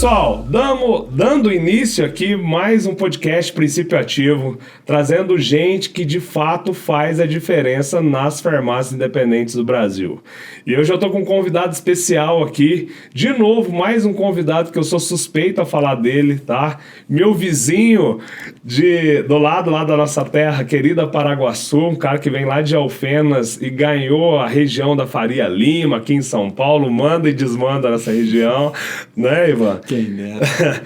pessoal, dando início aqui mais um podcast Princípio Ativo, trazendo gente que de fato faz a diferença nas farmácias independentes do Brasil. E hoje eu estou com um convidado especial aqui, de novo, mais um convidado que eu sou suspeito a falar dele, tá? Meu vizinho do lado lá da nossa terra, querida Paraguaçu, um cara que vem lá de Alfenas e ganhou a região da Faria Lima, aqui em São Paulo, manda e desmanda nessa região, né, Ivan? Quem dera.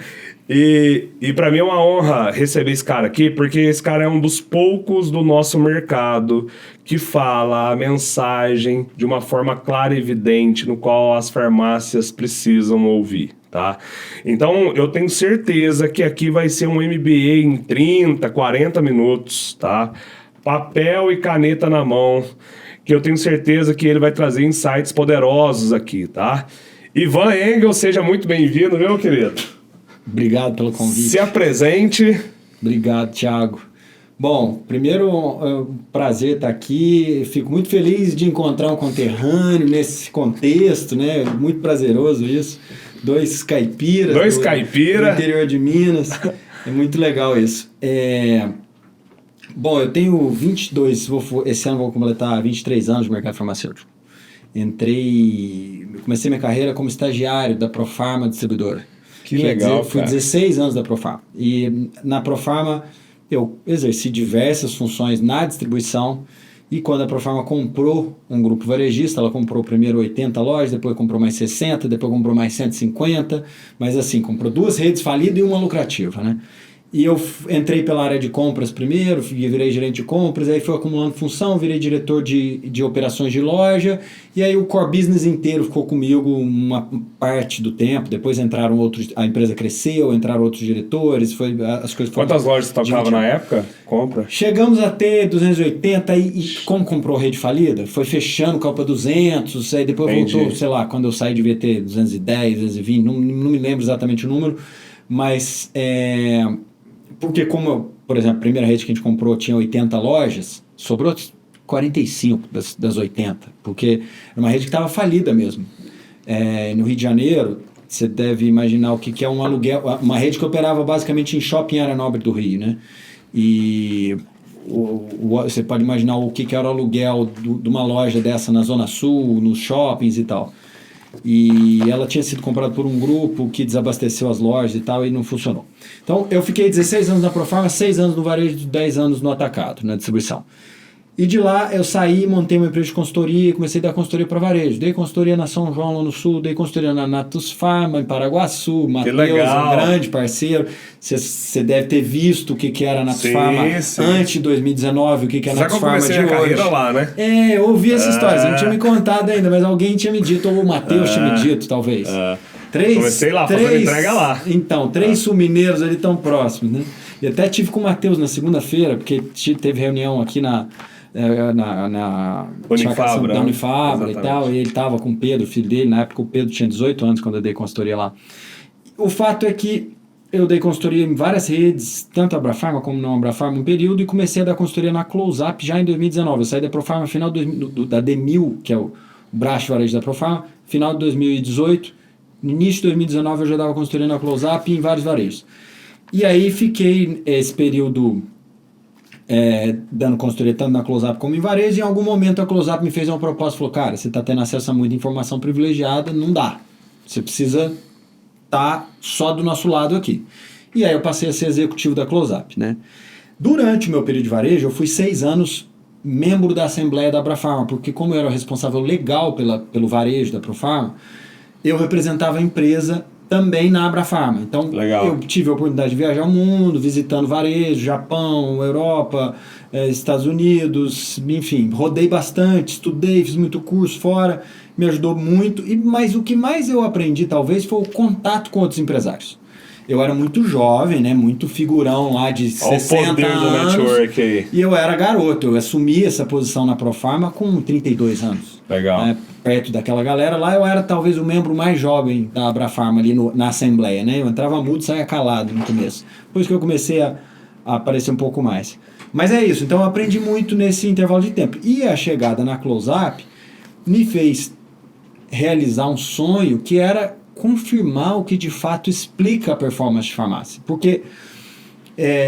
E para mim é uma honra receber esse cara aqui, porque esse cara é um dos poucos do nosso mercado que fala a mensagem de uma forma clara e evidente, no qual as farmácias precisam ouvir, tá? Então, eu tenho certeza que aqui vai ser um MBA em 30, 40 minutos, tá? Papel e caneta na mão, que eu tenho certeza que ele vai trazer insights poderosos aqui, tá? Ivan Engel, seja muito bem-vindo, meu querido. Obrigado pelo convite. Se apresente. Obrigado, Thiago. Bom, primeiro, é um prazer estar aqui. Fico muito feliz de encontrar um conterrâneo nesse contexto, né? Muito prazeroso isso. Dois caipiras. Do interior de Minas. É muito legal isso. Bom, eu tenho 22, esse ano vou completar 23 anos de mercado farmacêutico. Comecei minha carreira como estagiário da Profarma Distribuidora. Que legal, Fui 16 anos da Profarma. E na Profarma eu exerci diversas funções na distribuição. E quando a Profarma comprou um grupo varejista, ela comprou primeiro 80 lojas, depois comprou mais 60, depois comprou mais 150. Mas assim, comprou 2 redes falidas e uma lucrativa, né? E eu entrei pela área de compras primeiro, virei gerente de compras, aí fui acumulando função, virei diretor de operações de loja, e aí o core business inteiro ficou comigo uma parte do tempo, depois entraram outros, a empresa cresceu, entraram outros diretores, as coisas foram... Quantas lojas você tocava na época? Compra? Chegamos a ter 280 e como comprou rede falida, foi fechando o Copa 200, aí depois voltou, sei lá, quando eu saí devia ter 210, 220, não me lembro exatamente o número, mas... Porque como, por exemplo, a primeira rede que a gente comprou tinha 80 lojas, sobrou 45 das 80, porque era uma rede que estava falida mesmo. No Rio de Janeiro, você deve imaginar o que é um aluguel, uma rede que operava basicamente em shopping em área nobre do Rio, né? E você pode imaginar o que era o aluguel de uma loja dessa na Zona Sul, nos shoppings e tal. E ela tinha sido comprada por um grupo que desabasteceu as lojas e tal e não funcionou. Então eu fiquei 16 anos na Profarma, 6 anos no varejo, 10 anos no atacado, na distribuição. E de lá eu saí, montei uma empresa de consultoria e comecei a dar consultoria para varejo. Dei consultoria na São João, lá no Sul, dei consultoria na Natus Pharma, em Paraguaçu, Matheus, um grande parceiro. Você deve ter visto o que era a Natus Pharma antes de 2019, o que é a Natus Pharma de hoje. A carreira lá, né? Eu ouvi essa história, você não tinha me contado ainda, mas alguém tinha me dito, ou o Matheus tinha me dito, talvez. Comecei lá, fazendo entrega lá. Então, 3 sul-mineiros ali tão próximos, né? E até tive com o Matheus na segunda-feira, porque teve reunião aqui na Unifabra, da Unifabra e tal, e ele estava com o Pedro, filho dele, na época o Pedro tinha 18 anos quando eu dei consultoria lá. O fato é que eu dei consultoria em várias redes, tanto a Abrafarma como não a Abrafarma, um período, e comecei a dar consultoria na Close-Up já em 2019. Eu saí da Profarma final da D1000, que é o braço de varejo da Profarma, final de 2018, no início de 2019 eu já dava consultoria na Close-Up em vários varejos. E aí fiquei esse período... dando consultoria tanto na Close-Up como em varejo, e em algum momento a Close-Up me fez uma proposta, falou, cara, você está tendo acesso a muita informação privilegiada, não dá, você precisa estar só do nosso lado aqui. E aí eu passei a ser executivo da Close-Up, né? Durante o meu período de varejo, eu fui 6 anos membro da Assembleia da Abrafarma, porque como eu era responsável legal pelo varejo da Profarma, eu representava a empresa também na Abrafarma. Então, eu tive a oportunidade de viajar o mundo, visitando varejo, Japão, Europa, Estados Unidos, enfim, rodei bastante, estudei, fiz muito curso fora, me ajudou muito, mas o que mais eu aprendi, talvez, foi o contato com outros empresários. Eu era muito jovem, né, muito figurão lá de 60 anos, e eu era garoto, eu assumi essa posição na Profarma com 32 anos. Legal. Né, perto daquela galera lá, eu era talvez o membro mais jovem da Abrafarma ali na Assembleia, né, eu entrava mudo e saía calado no começo. Depois que eu comecei a aparecer um pouco mais. Mas é isso, então eu aprendi muito nesse intervalo de tempo. E a chegada na Close-Up me fez realizar um sonho que era confirmar o que de fato explica a performance de farmácia. Porque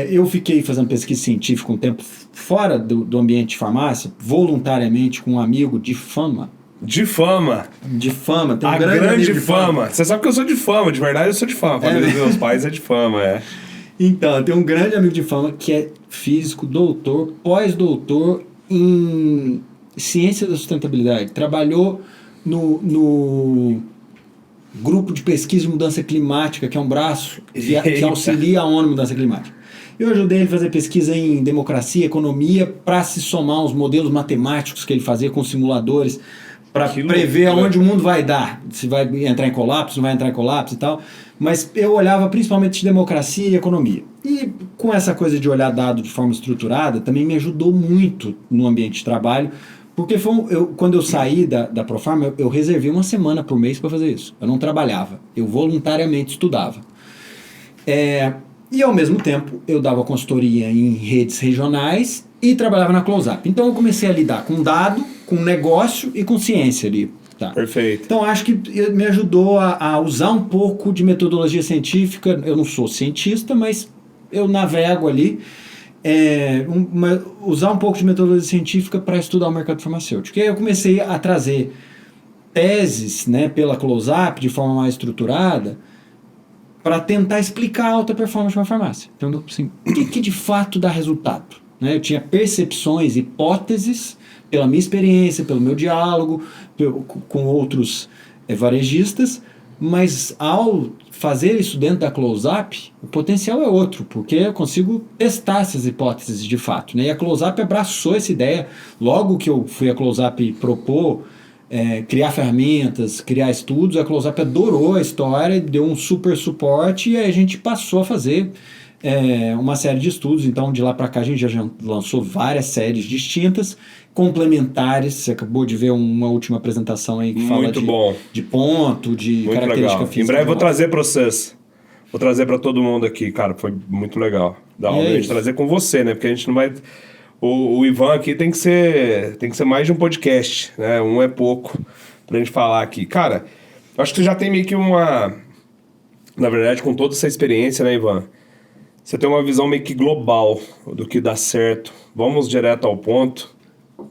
eu fiquei fazendo pesquisa científica um tempo fora do ambiente de farmácia, voluntariamente com um amigo de fama. De fama. De fama. Tem um A grande fama. Você sabe que eu sou de fama, de verdade eu sou de fama. A família dos meus pais é de fama, Então, tem um grande amigo de fama que é físico, doutor, pós-doutor em ciência da sustentabilidade. Trabalhou no grupo de pesquisa de mudança climática, que é um braço que auxilia a ONU mudança climática. Eu ajudei ele a fazer pesquisa em democracia, economia, para se somar aos modelos matemáticos que ele fazia com simuladores, para prever aonde o mundo vai dar, se vai entrar em colapso, não vai entrar em colapso e tal. Mas eu olhava principalmente de democracia e economia. E com essa coisa de olhar dado de forma estruturada, também me ajudou muito no ambiente de trabalho, porque quando eu saí da Profarma, eu reservei uma semana por mês para fazer isso. Eu não trabalhava, eu voluntariamente estudava. E ao mesmo tempo, eu dava consultoria em redes regionais e trabalhava na Close-Up. Então eu comecei a lidar com dado, com negócio e com ciência ali. Tá. Perfeito. Então acho que me ajudou a usar um pouco de metodologia científica. Eu não sou cientista, mas eu navego ali. Usar um pouco de metodologia científica para estudar o mercado farmacêutico. E aí eu comecei a trazer teses, né, pela Close-Up de forma mais estruturada, para tentar explicar a alta performance de uma farmácia. Então, assim, o que de fato dá resultado? Né? Eu tinha percepções, hipóteses, pela minha experiência, pelo meu diálogo com outros varejistas, mas ao fazer isso dentro da Close-Up, o potencial é outro, porque eu consigo testar essas hipóteses de fato. Né? E a Close-Up abraçou essa ideia. Logo que eu fui a Close-Up propor criar ferramentas, criar estudos, a Close-Up adorou a história, deu um super suporte e aí a gente passou a fazer uma série de estudos. Então de lá para cá a gente já lançou várias séries distintas, complementares. Você acabou de ver uma última apresentação aí que fala de ponto, de muito característica legal. física. Em breve vou trazer para vocês. Vou trazer para todo mundo aqui, cara. Foi muito legal. Da hora a gente trazer com você, né? Porque a gente não vai... O Ivan aqui tem que ser mais de um podcast, né? Um é pouco pra gente falar aqui. Cara, eu acho que você já tem meio que uma... Na verdade, com toda essa experiência, né, Ivan? Você tem uma visão meio que global do que dá certo. Vamos direto ao ponto,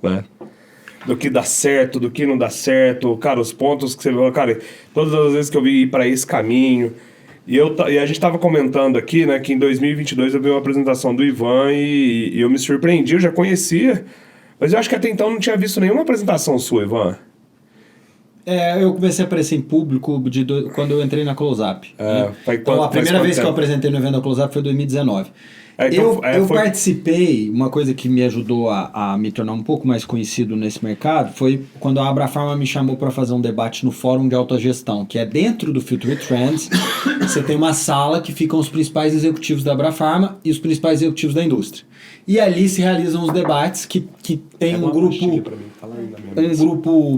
né? Do que dá certo, do que não dá certo. Cara, os pontos que você viu... Cara, todas as vezes que eu vi ir pra esse caminho... E a gente estava comentando aqui, né, que em 2022 eu vi uma apresentação do Ivan e eu me surpreendi, eu já conhecia, mas eu acho que até então não tinha visto nenhuma apresentação sua, Ivan. Eu comecei a aparecer em público quando eu entrei na Close-Up. Então, a primeira vez que eu apresentei no evento da Close-Up foi em 2019. Eu participei, uma coisa que me ajudou a me tornar um pouco mais conhecido nesse mercado foi quando a Abrafarma me chamou para fazer um debate no Fórum de Autogestão, que é dentro do Future Trends. Você tem uma sala que ficam os principais executivos da Abrafarma e os principais executivos da indústria. E ali se realizam os debates que tem um grupo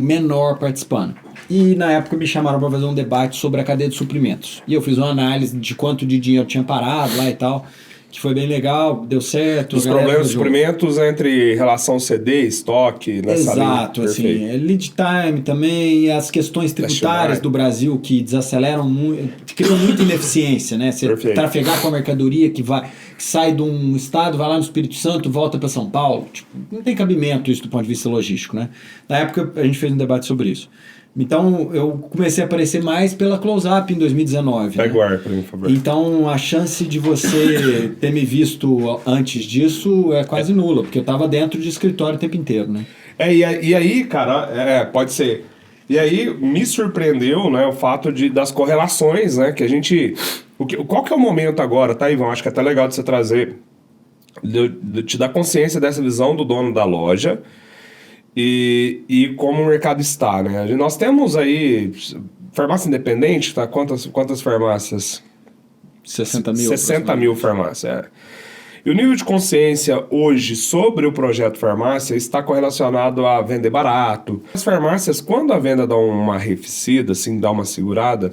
menor participando. E na época me chamaram para fazer um debate sobre a cadeia de suprimentos. E eu fiz uma análise de quanto de dinheiro tinha parado lá e tal, que foi bem legal, deu certo. Os problemas de suprimentos entre relação CD, estoque, nessa linha. Exato, assim, lead time também, as questões tributárias do Brasil que desaceleram muito, criam muita ineficiência, né? Você trafegar com a mercadoria que sai de um estado, vai lá no Espírito Santo, volta para São Paulo. Tipo, não tem cabimento isso do ponto de vista logístico, né? Na época a gente fez um debate sobre isso. Então, eu comecei a aparecer mais pela Close-Up em 2019. Pega o ar para mim, por favor. Então, a chance de você ter me visto antes disso é quase nula, porque eu estava dentro de escritório o tempo inteiro, né? E aí, cara, pode ser. E aí, me surpreendeu, né, o fato das correlações, né, que a gente... Qual que é o momento agora, tá, Ivan? Acho que é até legal de você trazer, de te dar consciência dessa visão do dono da loja, e como o mercado está, né? Nós temos aí farmácia independente, tá? Quantas farmácias? 60 mil. 60 mil farmácias, E o nível de consciência hoje sobre o projeto farmácia está correlacionado a vender barato. As farmácias, quando a venda dá uma arrefecida, assim, dá uma segurada,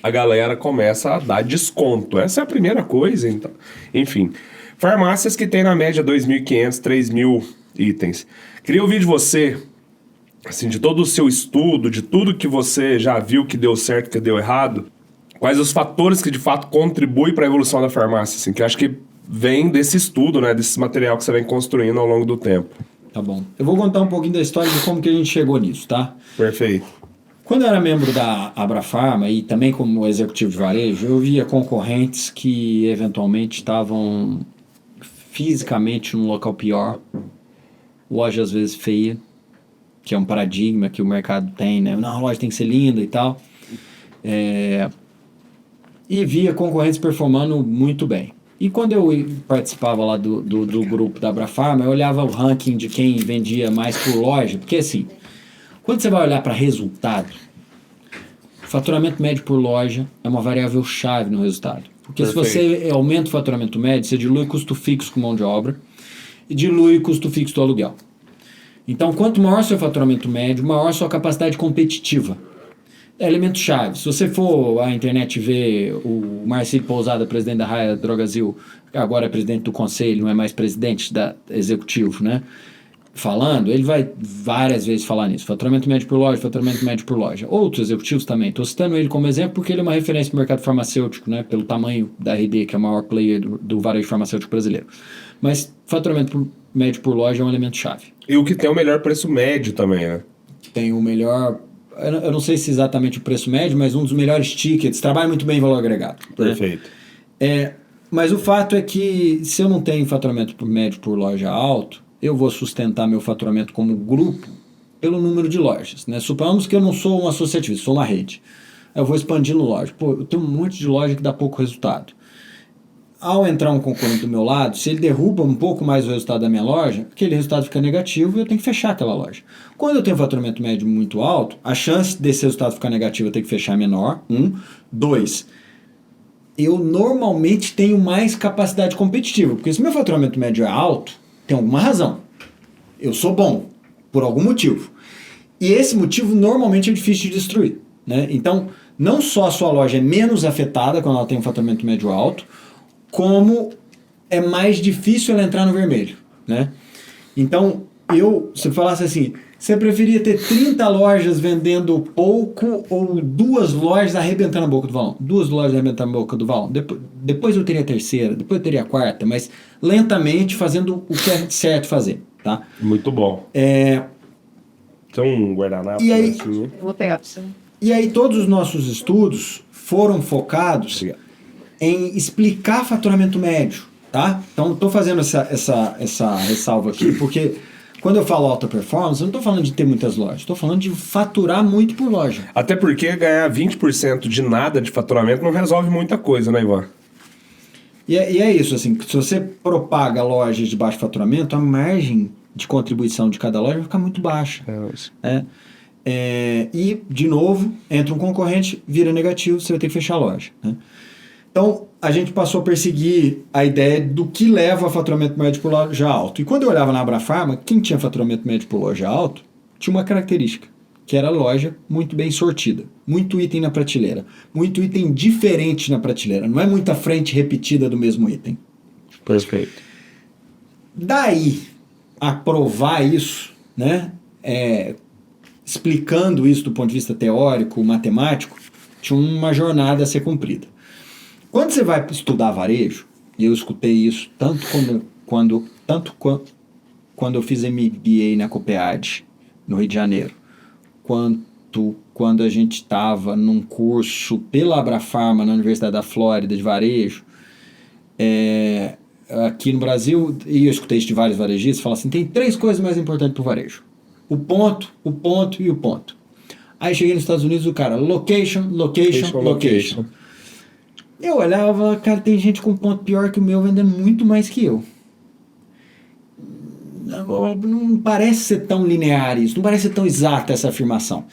a galera começa a dar desconto. Essa é a primeira coisa, então. Enfim, farmácias que tem na média 2.500, 3.000 itens. Queria ouvir de você assim, de todo o seu estudo, de tudo que você já viu que deu certo, que deu errado, quais os fatores que de fato contribuem para a evolução da farmácia, assim, que eu acho que vem desse estudo, né, desse material que você vem construindo ao longo do tempo. Tá bom. Eu vou contar um pouquinho da história de como que a gente chegou nisso, tá? Perfeito. Quando eu era membro da Abrafarma e também como executivo de varejo, eu via concorrentes que eventualmente estavam fisicamente num local pior, loja às vezes feia, que é um paradigma que o mercado tem, né? Não, a loja tem que ser linda e tal. E via concorrentes performando muito bem. E quando eu participava lá do grupo da Abrafarma, eu olhava o ranking de quem vendia mais por loja, porque assim, quando você vai olhar para resultado, faturamento médio por loja é uma variável chave no resultado. Porque Perfeito. Se você aumenta o faturamento médio, você dilui custo fixo com mão de obra e dilui custo fixo do aluguel. Então, quanto maior seu faturamento médio, maior sua capacidade competitiva. É elemento chave. Se você for à internet ver o Marcílio Pousada, presidente da Raia Drogasil, que agora é presidente do conselho, não é mais presidente da executivo, né? Falando, ele vai várias vezes falar nisso. Faturamento médio por loja, faturamento médio por loja. Outros executivos também. Estou citando ele como exemplo porque ele é uma referência no mercado farmacêutico, né? Pelo tamanho da RD, que é o maior player do varejo farmacêutico brasileiro. Mas faturamento médio por loja é um elemento chave. E o que tem o melhor preço médio também, né? Tem o melhor... Eu não sei se exatamente o preço médio, mas um dos melhores tickets. Trabalha muito bem em valor agregado. Perfeito. Né? Mas o fato é que se eu não tenho faturamento médio por loja alto, eu vou sustentar meu faturamento como grupo pelo número de lojas. Né? Suponhamos que eu não sou um associativo, sou uma rede. Eu vou expandindo loja. Pô, eu tenho um monte de loja que dá pouco resultado. Ao entrar um concorrente do meu lado, se ele derruba um pouco mais o resultado da minha loja, aquele resultado fica negativo e eu tenho que fechar aquela loja. Quando eu tenho faturamento médio muito alto, a chance desse resultado ficar negativo eu tenho que fechar é menor. 2, eu normalmente tenho mais capacidade competitiva, porque se meu faturamento médio é alto, tem alguma razão. Eu sou bom, por algum motivo. E esse motivo normalmente é difícil de destruir. Né? Então, não só a sua loja é menos afetada quando ela tem um faturamento médio alto, como é mais difícil ela entrar no vermelho, né? Então, se eu falasse assim, você preferia ter 30 lojas vendendo pouco ou 2 lojas arrebentando a boca do valão? 2 lojas arrebentando a boca do valão. Depois eu teria a terceira, depois eu teria a quarta, mas lentamente fazendo o que é certo fazer, tá? Muito bom. Tem um guardanapo. E aí, assim. Eu vou pegar pra você. E aí todos os nossos estudos foram focados em explicar faturamento médio, tá? Então, estou fazendo essa ressalva aqui, porque quando eu falo alta performance, eu não estou falando de ter muitas lojas, estou falando de faturar muito por loja. Até porque ganhar 20% de nada de faturamento não resolve muita coisa, né, Ivan? E é isso, assim, se você propaga lojas de baixo faturamento, a margem de contribuição de cada loja vai ficar muito baixa. E, de novo, entra um concorrente, vira negativo, você vai ter que fechar a loja, né? Então, a gente passou a perseguir a ideia do que leva a faturamento médio por loja alto. E quando eu olhava na Abrafarma, quem tinha faturamento médio por loja alto tinha uma característica, que era a loja muito bem sortida. Muito item na prateleira. Muito item diferente na prateleira. Não é muita frente repetida do mesmo item. Perfeito. Daí, a provar isso, né, explicando isso do ponto de vista teórico, matemático, tinha uma jornada a ser cumprida. Quando você vai estudar varejo, e eu escutei isso tanto quando eu fiz MBA na Copead, no Rio de Janeiro, quanto quando a gente estava num curso pela Abrafarma na Universidade da Flórida de varejo, aqui no Brasil, e eu escutei isso de vários varejistas, falam assim, tem 3 coisas mais importantes para o varejo. O ponto e o ponto. Aí cheguei nos Estados Unidos, o cara, location. Eu olhava, cara, tem gente com ponto pior que o meu vendendo muito mais que eu. Não parece ser tão linear isso, não parece ser tão exata essa afirmação.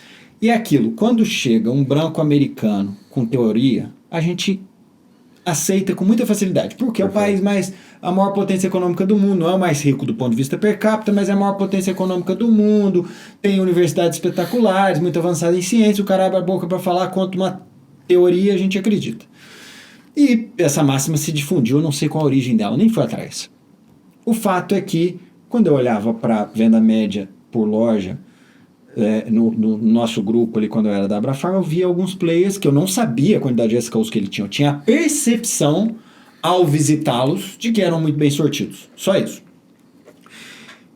E é aquilo, quando chega um branco americano com teoria, a gente aceita com muita facilidade, porque é o país a maior potência econômica do mundo, não é o mais rico do ponto de vista per capita, mas é a maior potência econômica do mundo, tem universidades espetaculares, muito avançada em ciência, o cara abre a boca para falar contra uma teoria, a gente acredita. E essa máxima se difundiu, eu não sei qual a origem dela, nem fui atrás. O fato é que, quando eu olhava para venda média por loja, no nosso grupo ali, quando eu era da Abrafarma, eu via alguns players que eu não sabia a quantidade de SKUs que ele tinha. Eu tinha a percepção, ao visitá-los, de que eram muito bem sortidos. Só isso.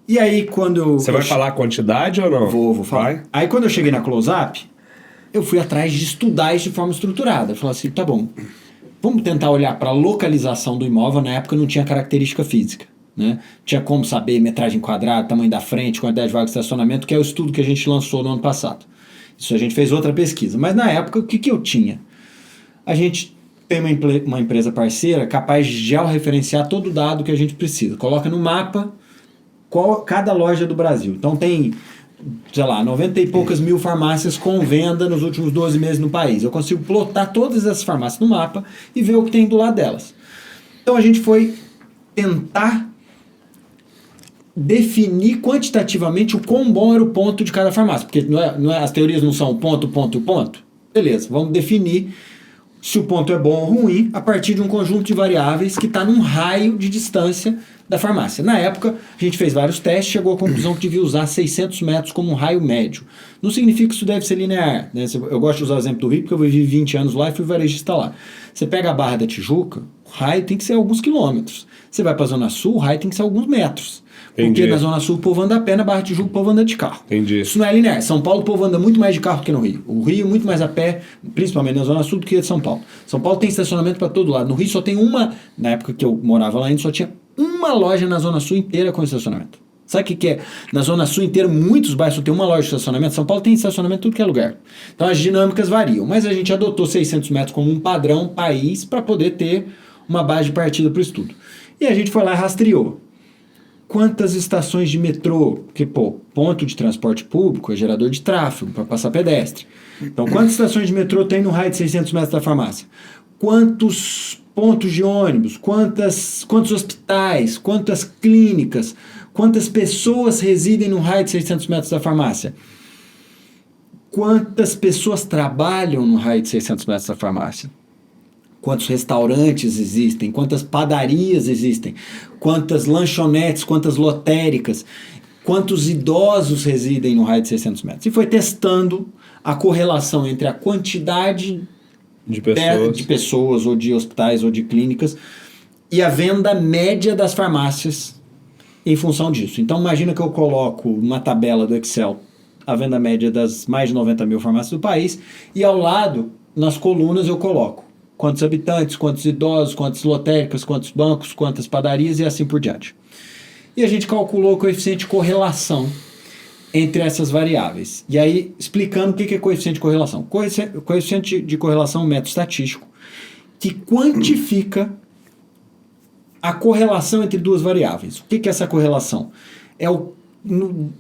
E aí, quando... Você vai falar a quantidade ou não? Vou falar. Vai? Aí, quando eu cheguei na Close-Up, eu fui atrás de estudar isso de forma estruturada. Eu falei assim, tá bom, vamos tentar olhar para a localização do imóvel. Na época não tinha característica física, né? Tinha como saber metragem quadrada, tamanho da frente, quantidade de vaga de estacionamento, que é o estudo que a gente lançou no ano passado. Isso a gente fez outra pesquisa. Mas na época, o que eu tinha? A gente tem uma empresa parceira capaz de georreferenciar todo o dado que a gente precisa. Coloca no mapa cada loja do Brasil. Então tem, sei lá, 90 e poucas mil farmácias com venda nos últimos 12 meses no país. Eu consigo plotar todas essas farmácias no mapa e ver o que tem do lado delas. Então a gente foi tentar definir quantitativamente o quão bom era o ponto de cada farmácia. Porque as teorias não são ponto, ponto, ponto. Beleza, vamos definir se o ponto é bom ou ruim a partir de um conjunto de variáveis que está num raio de distância da farmácia. Na época, a gente fez vários testes, chegou à conclusão que devia usar 600 metros como um raio médio. Não significa que isso deve ser linear, né? Eu gosto de usar o exemplo do Rio, porque eu vivi 20 anos lá e fui varejista lá. Você pega a Barra da Tijuca, o raio tem que ser alguns quilômetros. Você vai para a Zona Sul, o raio tem que ser alguns metros. Entendi. Porque na Zona Sul o povo anda a pé, na Barra da Tijuca o povo anda de carro. Entendi. Isso não é linear. São Paulo o povo anda muito mais de carro do que no Rio. O Rio muito mais a pé, principalmente na Zona Sul, do que de São Paulo. São Paulo tem estacionamento para todo lado. No Rio só tem uma, na época que eu morava lá ainda, só tinha uma loja na Zona Sul inteira com estacionamento. Sabe o que é? Na Zona Sul inteira, muitos bairros só tem uma loja de estacionamento. São Paulo tem estacionamento em tudo que é lugar. Então as dinâmicas variam. Mas a gente adotou 600 metros como um padrão país para poder ter uma base de partida para o estudo. E a gente foi lá e rastreou. Quantas estações de metrô? Porque, ponto de transporte público é gerador de tráfego para passar pedestre. Então, quantas estações de metrô tem no raio de 600 metros da farmácia? Quantos pontos de ônibus? Quantos hospitais? Quantas clínicas? Quantas pessoas residem no raio de 600 metros da farmácia? Quantas pessoas trabalham no raio de 600 metros da farmácia? Quantos restaurantes existem, quantas padarias existem, quantas lanchonetes, quantas lotéricas, quantos idosos residem no raio de 600 metros. E foi testando a correlação entre a quantidade de pessoas ou de hospitais ou de clínicas e a venda média das farmácias em função disso. Então imagina que eu coloco uma tabela do Excel a venda média das mais de 90 mil farmácias do país e ao lado, nas colunas, eu coloco quantos habitantes, quantos idosos, quantas lotéricas, quantos bancos, quantas padarias e assim por diante. E a gente calculou o coeficiente de correlação entre essas variáveis. E aí, explicando o que é coeficiente de correlação. Coeficiente de correlação é um método estatístico que quantifica a correlação entre duas variáveis. O que é essa correlação?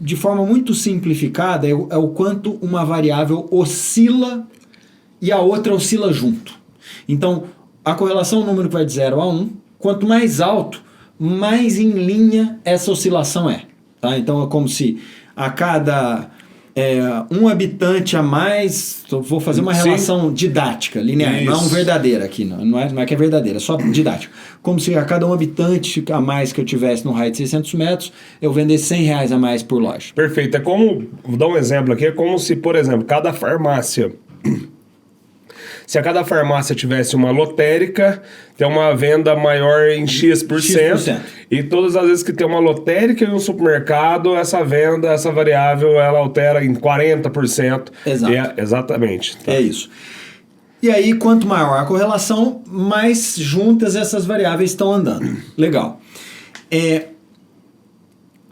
De forma muito simplificada, é o quanto uma variável oscila e a outra oscila junto. Então, a correlação é um número que vai de 0 a 1. Quanto mais alto, mais em linha essa oscilação é. Tá? Então, é como se a cada um habitante a mais... Vou fazer uma relação didática, linear. Isso. Não é um verdadeira aqui. Não é que é verdadeira, é só didática. Como se a cada um habitante a mais que eu tivesse no raio de 600 metros, eu vendesse R$100 a mais por loja. Perfeito. Vou dar um exemplo aqui. É como se, por exemplo, cada farmácia... Se a cada farmácia tivesse uma lotérica, tem uma venda maior em X%. E todas as vezes que tem uma lotérica em um supermercado, essa venda, essa variável, ela altera em 40%. Exato. Exatamente. Tá. É isso. E aí, quanto maior a correlação, mais juntas essas variáveis estão andando. Legal.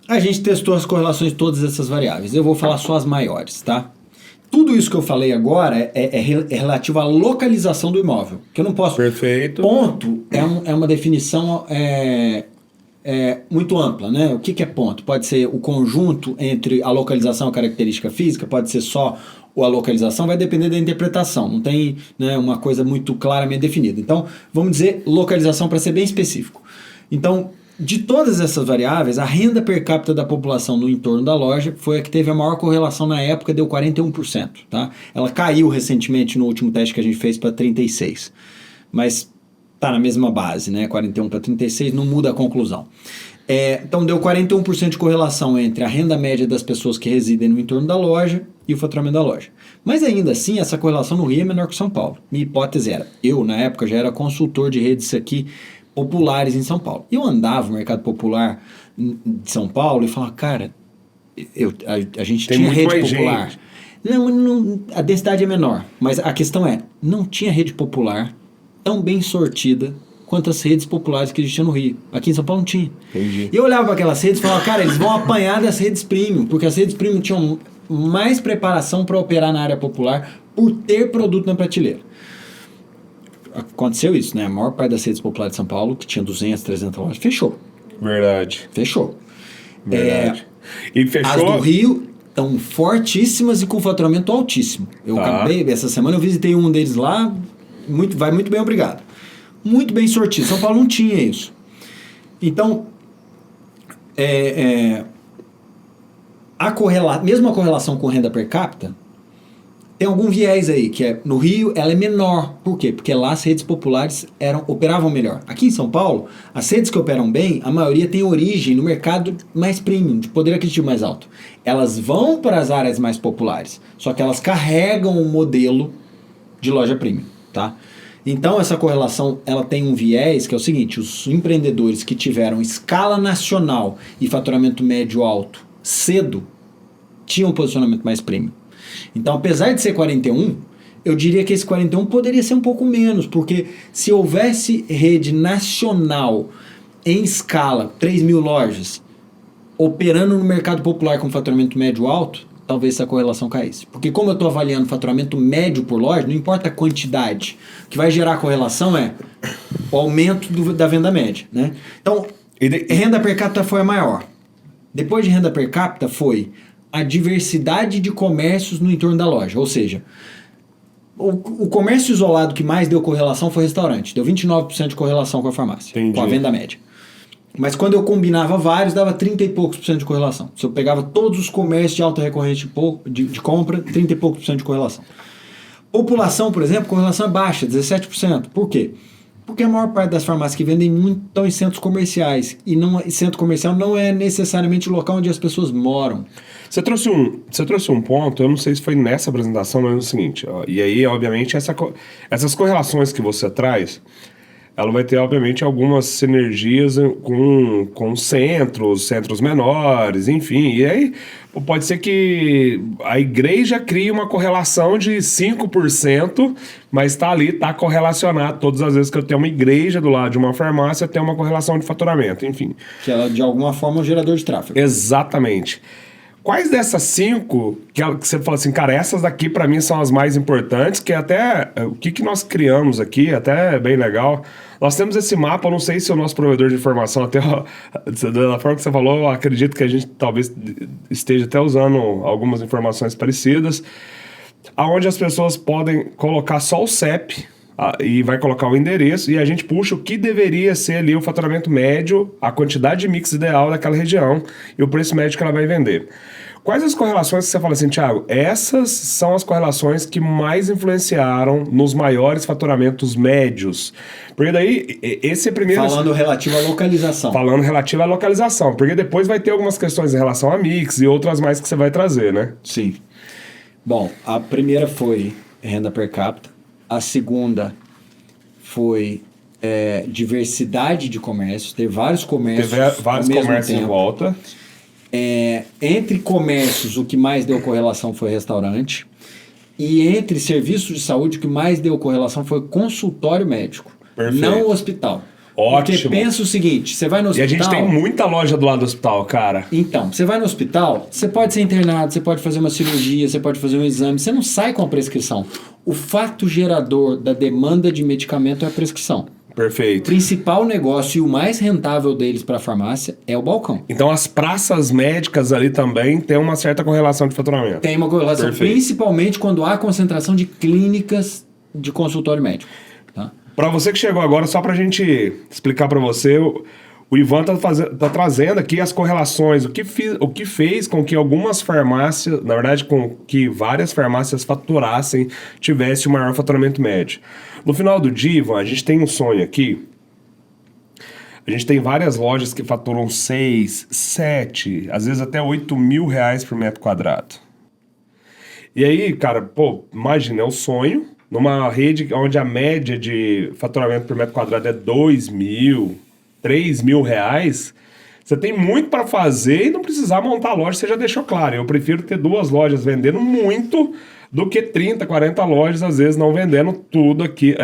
A gente testou as correlações de todas essas variáveis. Eu vou falar só as maiores, tá? Tudo isso que eu falei agora é relativo à localização do imóvel. Que eu não posso... Perfeito. Ponto é uma definição muito ampla, né? O que é ponto? Pode ser o conjunto entre a localização e a característica física, pode ser só a localização, vai depender da interpretação. Não tem, né, uma coisa muito claramente definida. Então, vamos dizer localização para ser bem específico. Então, de todas essas variáveis, a renda per capita da população no entorno da loja foi a que teve a maior correlação na época, deu 41%. Tá? Ela caiu recentemente no último teste que a gente fez para 36%. Mas está na mesma base, né? 41 para 36, não muda a conclusão. Então deu 41% de correlação entre a renda média das pessoas que residem no entorno da loja e o faturamento da loja. Mas ainda assim, essa correlação no Rio é menor que São Paulo. Minha hipótese era, eu na época já era consultor de redes aqui populares em São Paulo. Eu andava no mercado popular de São Paulo e falava, cara, a gente Tem tinha muito rede mais popular. gente. Não, a densidade é menor, mas a questão é, não tinha rede popular tão bem sortida quanto as redes populares que existiam no Rio. Aqui em São Paulo não tinha. Entendi. E eu olhava para aquelas redes e falava, cara, eles vão apanhar das redes premium, porque as redes premium tinham mais preparação para operar na área popular por ter produto na prateleira. Aconteceu isso, né? A maior parte das redes populares de São Paulo, que tinha 200, 300 lojas, fechou. Verdade. Fechou. Verdade. E fechou... As do Rio estão fortíssimas e com faturamento altíssimo. Eu acabei, essa semana eu visitei um deles lá, vai muito bem, obrigado. Muito bem sortido. São Paulo não tinha isso. Então, mesmo a correlação com renda per capita, tem algum viés aí, que é, no Rio ela é menor. Por quê? Porque lá as redes populares operavam melhor. Aqui em São Paulo, as redes que operam bem, a maioria tem origem no mercado mais premium, de poder aquisitivo mais alto. Elas vão para as áreas mais populares, só que elas carregam o modelo de loja premium, tá? Então essa correlação ela tem um viés que é o seguinte, os empreendedores que tiveram escala nacional e faturamento médio alto cedo tinham um posicionamento mais premium. Então, apesar de ser 41, eu diria que esse 41 poderia ser um pouco menos, porque se houvesse rede nacional em escala, 3 mil lojas, operando no mercado popular com faturamento médio alto, talvez essa correlação caísse. Porque como eu estou avaliando faturamento médio por loja, não importa a quantidade, o que vai gerar a correlação é o aumento da venda média, né? Então, renda per capita foi a maior. Depois de renda per capita foi a diversidade de comércios no entorno da loja. Ou seja, o comércio isolado que mais deu correlação foi restaurante. Deu 29% de correlação com a farmácia. Entendi. Com a venda média. Mas quando eu combinava vários, dava 30 e poucos por cento de correlação. Se eu pegava todos os comércios de alta recorrente de compra, 30 e poucos por cento de correlação. População, por exemplo, correlação é baixa, 17%. Por quê? Porque a maior parte das farmácias que vendem muito estão em centros comerciais. E centro comercial não é necessariamente o local onde as pessoas moram. Você trouxe um ponto, eu não sei se foi nessa apresentação, mas é o seguinte, ó, e aí, obviamente, essas correlações que você traz, ela vai ter, obviamente, algumas sinergias com centros menores, enfim, e aí pode ser que a igreja crie uma correlação de 5%, mas está ali, está correlacionado. Todas as vezes que eu tenho uma igreja do lado de uma farmácia, tem uma correlação de faturamento, enfim. Que ela, de alguma forma, é um gerador de tráfego. Exatamente. Quais dessas 5 que você fala assim, cara, essas daqui para mim são as mais importantes, que até o que nós criamos aqui, até é bem legal. Nós temos esse mapa, eu não sei se o nosso provedor de informação, até da forma que você falou, eu acredito que a gente talvez esteja até usando algumas informações parecidas, aonde as pessoas podem colocar só o CEP, e vai colocar o endereço, e a gente puxa o que deveria ser ali o faturamento médio, a quantidade de mix ideal daquela região e o preço médio que ela vai vender. Quais as correlações que você fala assim, Thiago? Essas são as correlações que mais influenciaram nos maiores faturamentos médios. Porque daí, esse é primeiro... Falando relativo à localização. Falando relativo à localização, porque depois vai ter algumas questões em relação a mix e outras mais que você vai trazer, né? Sim. Bom, a primeira foi renda per capita. A segunda foi diversidade de comércios, ter vários comércios. Vários comércios em volta. Entre comércios, o que mais deu correlação foi restaurante. E entre serviços de saúde, o que mais deu correlação foi consultório médico. Perfeito. Não hospital. Ótimo. Porque pensa o seguinte, você vai no hospital... E a gente tem muita loja do lado do hospital, cara. Então, você vai no hospital, você pode ser internado, você pode fazer uma cirurgia, você pode fazer um exame, você não sai com a prescrição. O fato gerador da demanda de medicamento é a prescrição. Perfeito. O principal negócio e o mais rentável deles para a farmácia é o balcão. Então as praças médicas ali também tem uma certa correlação de faturamento. Tem uma correlação, Perfeito. Principalmente quando há concentração de clínicas de consultório médico. Tá? Para você que chegou agora, só para a gente explicar para você, o Ivan tá trazendo aqui as correlações, o que fez com que algumas farmácias, na verdade, com que várias farmácias faturassem, tivesse o maior faturamento médio. No final do dia, Ivan, a gente tem um sonho aqui. A gente tem várias lojas que faturam 6, 7, às vezes até 8 mil reais por metro quadrado. E aí, cara, pô, imagina, é um sonho. Numa rede onde a média de faturamento por metro quadrado é 2 mil, 3 mil reais, você tem muito para fazer e não precisar montar a loja, você já deixou claro. Eu prefiro ter 2 lojas vendendo muito do que 30, 40 lojas, às vezes, não vendendo tudo aqui.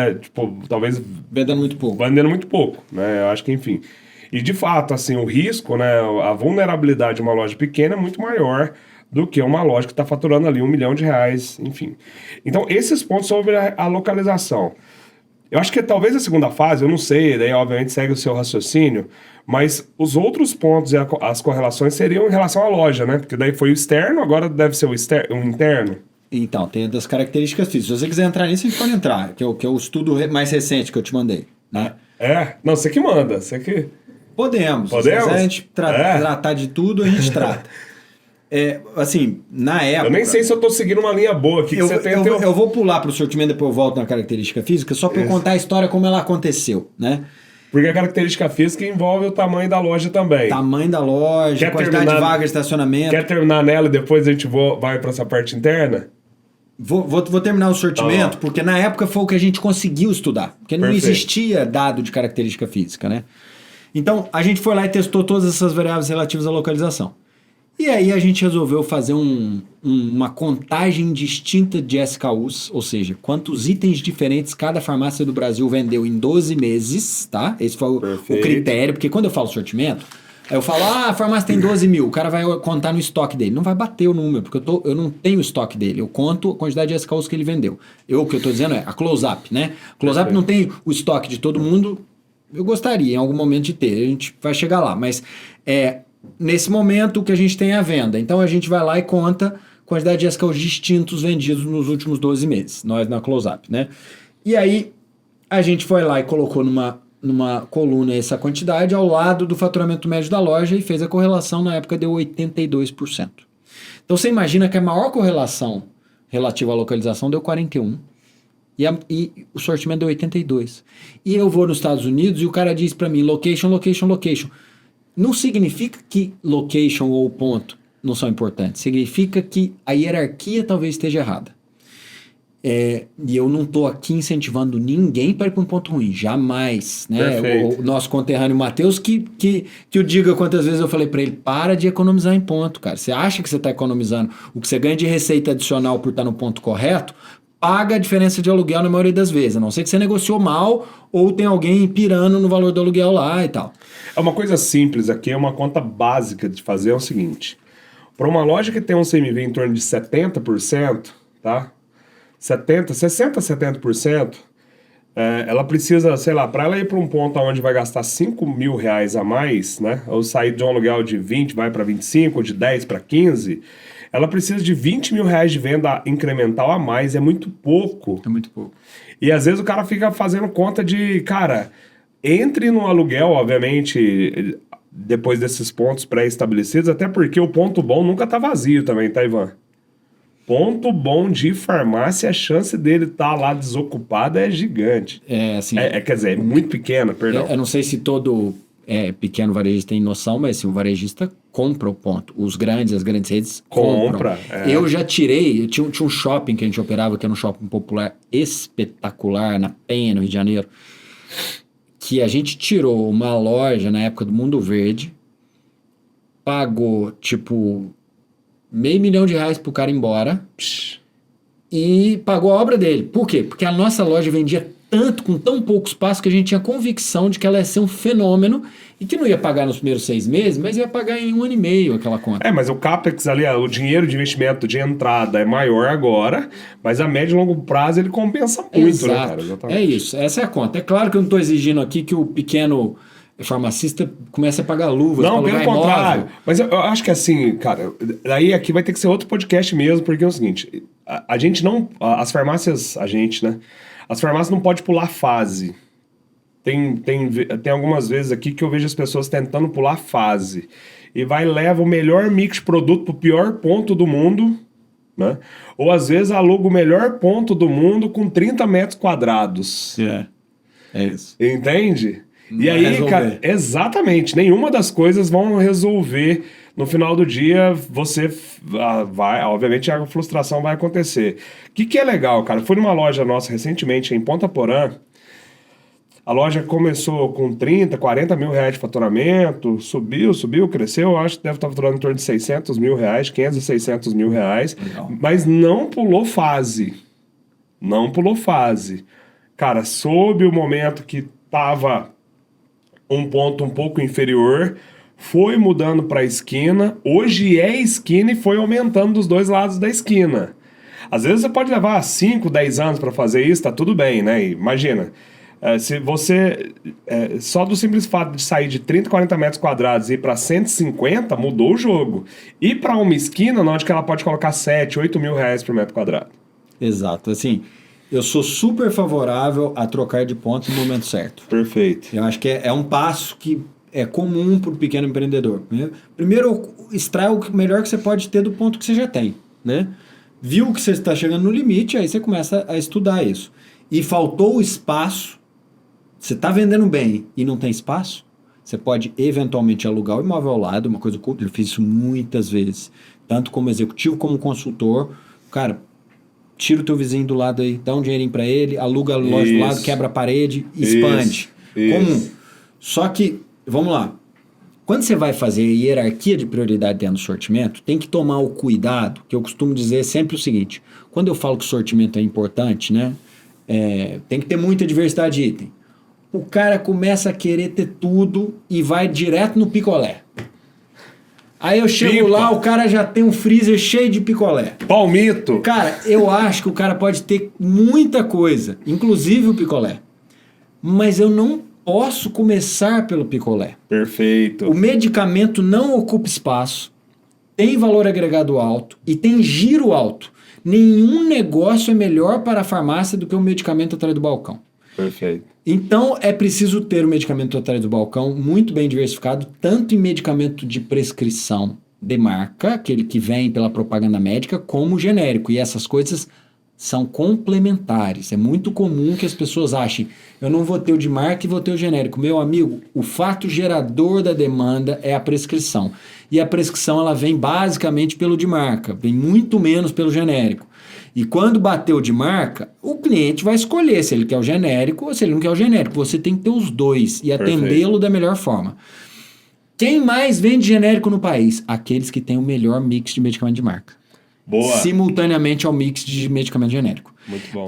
Talvez... Vendendo muito pouco. Vendendo muito pouco, né? Eu acho que, enfim... E, de fato, assim, o risco, né? A vulnerabilidade de uma loja pequena é muito maior do que uma loja que está faturando ali R$1 milhão, enfim. Então, esses pontos sobre a localização. Eu acho que talvez a segunda fase, eu não sei, daí obviamente segue o seu raciocínio, mas os outros pontos e as correlações seriam em relação à loja, né? Porque daí foi o externo, agora deve ser o interno. Então, tem das características físicas. Se você quiser entrar nisso, a gente pode entrar, que é o estudo mais recente que eu te mandei, né? Não, você que manda, você que... Podemos? Se quiser a gente tratar de tudo, a gente trata. Assim, na época... Eu nem sei se eu tô seguindo uma linha boa aqui. Eu vou pular para o sortimento, depois eu volto na característica física, só para eu contar a história como ela aconteceu, né? Porque a característica física envolve o tamanho da loja também. Tamanho da loja, quantidade de vaga de estacionamento. Quer terminar nela e depois a gente vai para essa parte interna? Vou terminar o sortimento, porque na época foi o que a gente conseguiu estudar. Porque não existia dado de característica física, né? Então, a gente foi lá e testou todas essas variáveis relativas à localização. E aí a gente resolveu fazer uma contagem distinta de SKUs, ou seja, quantos itens diferentes cada farmácia do Brasil vendeu em 12 meses, tá? Esse foi o critério, porque quando eu falo sortimento, aí eu falo, a farmácia tem 12 mil, o cara vai contar no estoque dele. Não vai bater o número, porque eu não tenho o estoque dele, eu conto a quantidade de SKUs que ele vendeu. O que eu estou dizendo é a close-up, né? Close-up não tem o estoque de todo mundo, eu gostaria em algum momento de ter, a gente vai chegar lá, mas nesse momento o que a gente tem é a venda. Então a gente vai lá e conta a quantidade de SKUs distintos vendidos nos últimos 12 meses, nós na close-up, né? E aí a gente foi lá e colocou numa coluna essa quantidade ao lado do faturamento médio da loja e fez a correlação, na época deu 82%. Então você imagina que a maior correlação relativa à localização deu 41%. E o sortimento deu 82%. E eu vou nos Estados Unidos e o cara diz para mim, location, location, location. Não significa que location ou ponto não são importantes. Significa que a hierarquia talvez esteja errada. E eu não estou aqui incentivando ninguém para ir para um ponto ruim. Jamais. Né? O nosso conterrâneo Matheus que o diga quantas vezes eu falei para ele, para de economizar em ponto, cara. Você acha que você está economizando o que você ganha de receita adicional por estar no ponto correto, paga a diferença de aluguel na maioria das vezes. A não ser que você negociou mal ou tem alguém pirando no valor do aluguel lá e tal. É uma coisa simples aqui, é uma conta básica de fazer, é o seguinte. Para uma loja que tem um CMV em torno de 70%, tá? 60%, ela precisa, sei lá, para ela ir para um ponto onde vai gastar 5 mil reais a mais, né? Ou sair de um aluguel de 20, vai para 25, ou de 10 para 15... ela precisa de 20 mil reais de venda incremental a mais, é muito pouco. É muito pouco. E às vezes o cara fica fazendo conta de, cara, entre no aluguel, obviamente, depois desses pontos pré-estabelecidos, até porque o ponto bom nunca tá vazio também, tá, Ivan? Ponto bom de farmácia, a chance dele estar lá desocupado é gigante. Assim, quer dizer, é muito pequena, perdão. Eu não sei se todo... pequeno varejista tem noção, mas assim, o varejista compra o ponto. As grandes redes compram. Eu já tirei, tinha um shopping que a gente operava, que era um shopping popular espetacular, na Penha, no Rio de Janeiro, que a gente tirou uma loja na época do Mundo Verde, pagou, tipo, R$500 mil pro cara ir embora e pagou a obra dele. Por quê? Porque a nossa loja vendia tanto, com tão pouco espaço, que a gente tinha convicção de que ela ia ser um fenômeno e que não ia pagar nos primeiros 6 meses, mas ia pagar em 1 ano e meio aquela conta. Mas o CAPEX ali, o dinheiro de investimento de entrada é maior agora, mas a médio e longo prazo ele compensa muito, Exato. Né, cara? Exatamente. É isso, essa é a conta. É claro que eu não estou exigindo aqui que o pequeno farmacista comece a pagar luvas. Não, pelo contrário. Mas eu acho que assim, cara, daí aqui vai ter que ser outro podcast mesmo, porque é o seguinte, a gente não... As farmácias, né? As farmácias não podem pular fase. Tem algumas vezes aqui que eu vejo as pessoas tentando pular fase. E leva o melhor mix de produto pro pior ponto do mundo, né? Ou às vezes aluga o melhor ponto do mundo com 30 metros quadrados. É isso. Entende? E aí, cara, exatamente, nenhuma das coisas vão resolver. No final do dia, você vai, obviamente, a frustração vai acontecer. O que é legal, cara? Fui numa loja nossa recentemente em Ponta Porã. A loja começou com 30, 40 mil reais de faturamento, subiu, cresceu. Acho que deve estar faturando em torno de 600 mil reais, 500 a 600 mil reais. Legal. Mas não pulou fase. Não pulou fase. Cara, soube o momento que tava um ponto um pouco inferior, foi mudando para a esquina, hoje é esquina e foi aumentando dos dois lados da esquina. Às vezes você pode levar 5, 10 anos para fazer isso, tá tudo bem, né? Imagina, se você, só do simples fato de sair de 30, 40 metros quadrados e ir para 150, mudou o jogo. E para uma esquina, onde que ela pode colocar 7, 8 mil reais por metro quadrado. Exato, assim... Eu sou super favorável a trocar de ponto no momento certo. Perfeito. Eu acho que é um passo que é comum para o pequeno empreendedor. Né? Primeiro, extrai o melhor que você pode ter do ponto que você já tem. Né? Viu que você está chegando no limite, aí você começa a estudar isso. E faltou o espaço, você está vendendo bem e não tem espaço, você pode eventualmente alugar o imóvel ao lado, uma coisa que eu fiz isso muitas vezes, tanto como executivo como consultor. Cara, tira o teu vizinho do lado aí, dá um dinheirinho para ele, aluga a loja do lado, quebra a parede, expande. Isso. Comum. Só que, vamos lá, quando você vai fazer a hierarquia de prioridade dentro do sortimento, tem que tomar o cuidado, que eu costumo dizer sempre o seguinte, quando eu falo que o sortimento é importante, né, tem que ter muita diversidade de item. O cara começa a querer ter tudo e vai direto no picolé. Aí eu chego lá, o cara já tem um freezer cheio de picolé. Palmito. Cara, eu acho que o cara pode ter muita coisa, inclusive o picolé. Mas eu não posso começar pelo picolé. Perfeito. O medicamento não ocupa espaço, tem valor agregado alto e tem giro alto. Nenhum negócio é melhor para a farmácia do que o medicamento atrás do balcão. Perfeito. Então, é preciso ter o medicamento atrás do balcão muito bem diversificado, tanto em medicamento de prescrição de marca, aquele que vem pela propaganda médica, como genérico. E essas coisas são complementares. É muito comum que as pessoas achem, eu não vou ter o de marca e vou ter o genérico. Meu amigo, o fato gerador da demanda é a prescrição. E a prescrição ela vem basicamente pelo de marca, vem muito menos pelo genérico. E quando bateu de marca, o cliente vai escolher se ele quer o genérico ou se ele não quer o genérico. Você tem que ter os dois e atendê-lo da melhor forma. Quem mais vende genérico no país? Aqueles que têm o melhor mix de medicamento de marca. Boa. Simultaneamente ao mix de medicamento genérico. Muito bom.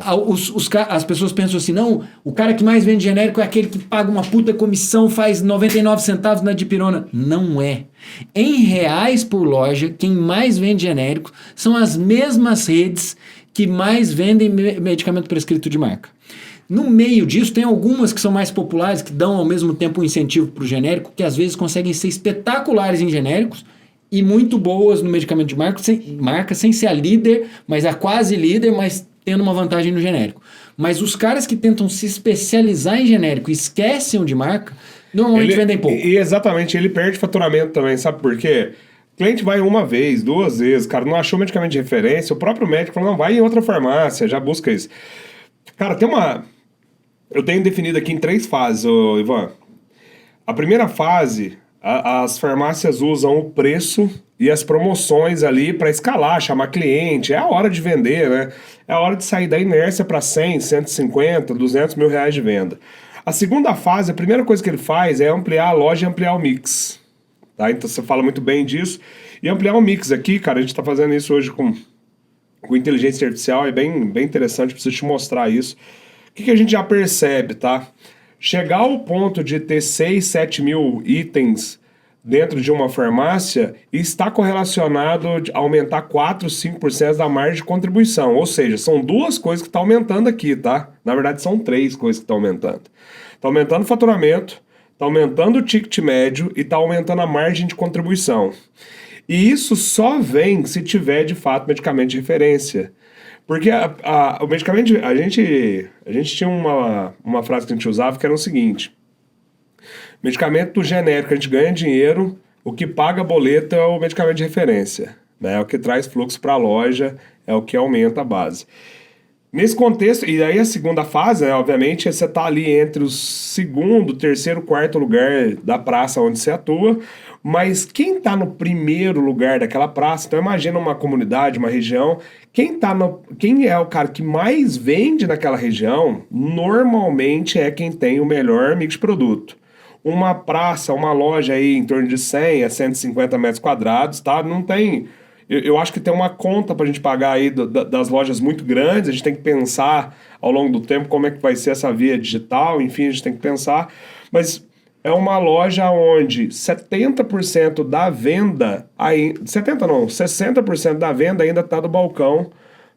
As pessoas pensam assim, não, o cara que mais vende genérico é aquele que paga uma puta comissão, faz 99 centavos na dipirona. Não é. Em reais por loja, quem mais vende genérico são as mesmas redes que mais vendem medicamento prescrito de marca. No meio disso, tem algumas que são mais populares, que dão ao mesmo tempo um incentivo para o genérico, que às vezes conseguem ser espetaculares em genéricos e muito boas no medicamento de marca, sem ser a líder, mas a quase líder, mas tendo uma vantagem no genérico. Mas os caras que tentam se especializar em genérico e esquecem o de marca, normalmente vendem pouco. E exatamente, ele perde faturamento também, sabe por quê? O cliente vai uma vez, 2 vezes, cara, não achou medicamento de referência, o próprio médico falou, não, vai em outra farmácia, já busca isso. Cara, eu tenho definido aqui em 3 fases, Ivan. A primeira fase, as farmácias usam o preço e as promoções ali para escalar, chamar cliente, é a hora de vender, né? É a hora de sair da inércia para 100, 150, 200 mil reais de venda. A segunda fase, a primeira coisa que ele faz é ampliar a loja e ampliar o mix. Tá? Então você fala muito bem disso. E ampliar o mix aqui, cara, a gente está fazendo isso hoje com inteligência artificial, é bem interessante, preciso te mostrar isso. O que a gente já percebe, tá? Chegar ao ponto de ter 6, 7 mil itens dentro de uma farmácia está correlacionado a aumentar 4, 5% da margem de contribuição. Ou seja, são 2 coisas que estão aumentando aqui, tá? Na verdade, são 3 coisas que estão aumentando. Está aumentando o faturamento, está aumentando o ticket médio e está aumentando a margem de contribuição. E isso só vem se tiver, de fato, medicamento de referência. Porque o medicamento, a gente tinha uma frase que a gente usava que era o seguinte: medicamento genérico, a gente ganha dinheiro, o que paga boleto é o medicamento de referência, né? É o que traz fluxo para a loja, é o que aumenta a base. Nesse contexto, e aí a segunda fase, né, obviamente, você tá ali entre o segundo, terceiro, quarto lugar da praça onde você atua, mas quem tá no primeiro lugar daquela praça, então imagina uma comunidade, uma região, quem é o cara que mais vende naquela região, normalmente é quem tem o melhor mix de produto. Uma praça, uma loja aí em torno de 100 a 150 metros quadrados, tá? Não tem. Eu acho que tem uma conta para a gente pagar aí das lojas muito grandes, a gente tem que pensar ao longo do tempo como é que vai ser essa via digital, enfim, a gente tem que pensar. Mas é uma loja onde 70% da venda, 70 não, 60% da venda ainda está do balcão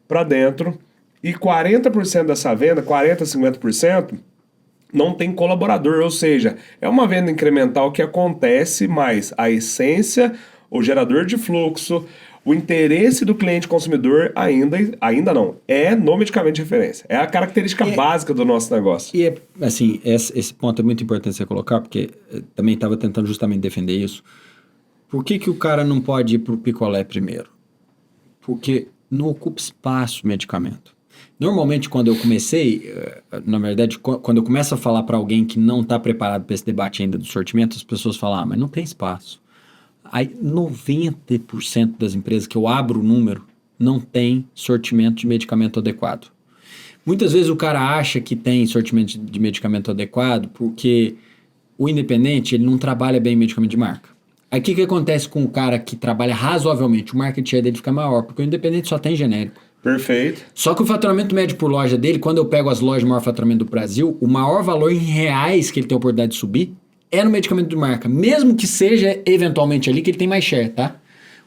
para dentro e 40% dessa venda, 40, 50%, não tem colaborador, ou seja, é uma venda incremental que acontece, mas a essência, o gerador de fluxo, o interesse do cliente consumidor ainda não. É no medicamento de referência. É a característica básica do nosso negócio. E, assim, esse ponto é muito importante você colocar, porque também estava tentando justamente defender isso. Por que o cara não pode ir para o picolé primeiro? Porque não ocupa espaço o medicamento. Normalmente, quando eu comecei, na verdade, quando eu começo a falar para alguém que não está preparado para esse debate ainda do sortimento, as pessoas falam, mas não tem espaço. Aí 90% das empresas que eu abro o número não tem sortimento de medicamento adequado. Muitas vezes o cara acha que tem sortimento de medicamento adequado porque o independente ele não trabalha bem medicamento de marca. Aí o que acontece com o cara que trabalha razoavelmente? O market share dele fica maior, porque o independente só tem genérico. Perfeito. Só que o faturamento médio por loja dele, quando eu pego as lojas de maior faturamento do Brasil, o maior valor em reais que ele tem a oportunidade de subir é no medicamento de marca, mesmo que seja eventualmente ali que ele tem mais share, tá?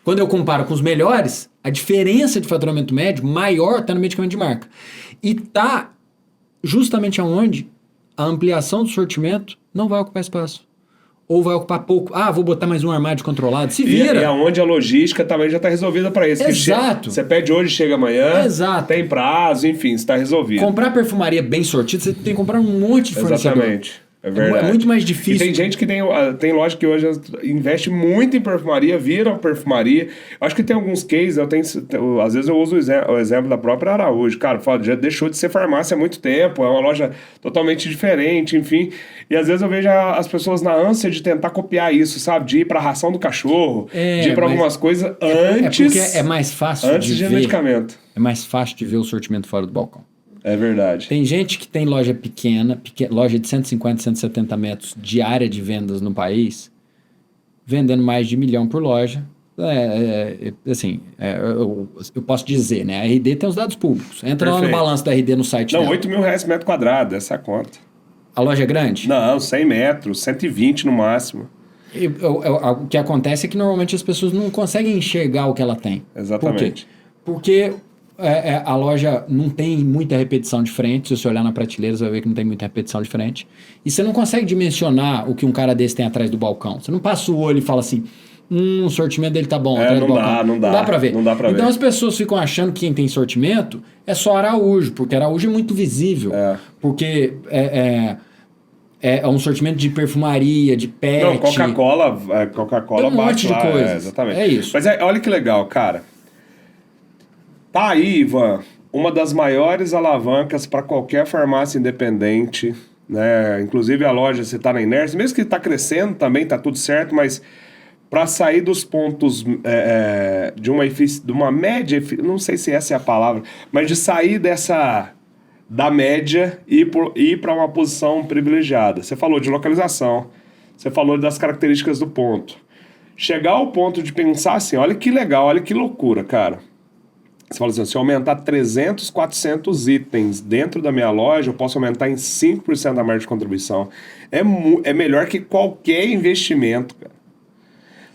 Quando eu comparo com os melhores, a diferença de faturamento médio maior está no medicamento de marca. E tá justamente aonde a ampliação do sortimento não vai ocupar espaço. Ou vai ocupar pouco. Ah, vou botar mais um armário controlado. Se vira. E aonde a logística também já está resolvida para isso. Exato. Você pede hoje, chega amanhã. Exato. Tem prazo, enfim, está resolvido. Comprar perfumaria bem sortida, você tem que comprar um monte de fornecedor. Exatamente. É verdade. É muito mais difícil. E tem gente que tem loja que hoje investe muito em perfumaria, vira perfumaria. Eu acho que tem alguns cases, às vezes eu uso o exemplo da própria Araújo. Cara, já deixou de ser farmácia há muito tempo, é uma loja totalmente diferente, enfim. E às vezes eu vejo as pessoas na ânsia de tentar copiar isso, sabe? De ir pra ração do cachorro, de ir pra algumas coisas antes... É porque é mais fácil antes de medicamento. É mais fácil de ver o sortimento fora do balcão. É verdade. Tem gente que tem loja pequena, loja de 150, 170 metros de área de vendas no país, vendendo mais de 1 milhão por loja. Eu posso dizer, né? A RD tem os dados públicos. Entra lá no balanço da RD no site dela. Não, R$8.000 metro quadrado, essa é a conta. A loja é grande? Não, 100 metros, 120 no máximo. O que acontece é que normalmente as pessoas não conseguem enxergar o que ela tem. Exatamente. Por quê? Porque a loja não tem muita repetição de frente. Se você olhar na prateleira, você vai ver que não tem muita repetição de frente. E você não consegue dimensionar o que um cara desse tem atrás do balcão. Você não passa o olho e fala assim, o sortimento dele tá bom atrás do balcão. Não dá pra ver. Então as pessoas ficam achando que quem tem sortimento é só Araújo, porque Araújo é muito visível. Porque é um sortimento de perfumaria, de pet. Não, Coca-Cola tem um monte de coisa. Exatamente. É isso. Mas olha que legal, cara. Tá aí, Ivan, uma das maiores alavancas para qualquer farmácia independente, né? Inclusive a loja, você tá na inércia, mesmo que está crescendo também, tá tudo certo, mas para sair dos pontos de uma média, não sei se essa é a palavra, mas de sair da média e ir para uma posição privilegiada. Você falou de localização, você falou das características do ponto. Chegar ao ponto de pensar assim, olha que legal, olha que loucura, cara. Você fala assim, se eu aumentar 300, 400 itens dentro da minha loja, eu posso aumentar em 5% da margem de contribuição. É melhor que qualquer investimento, cara.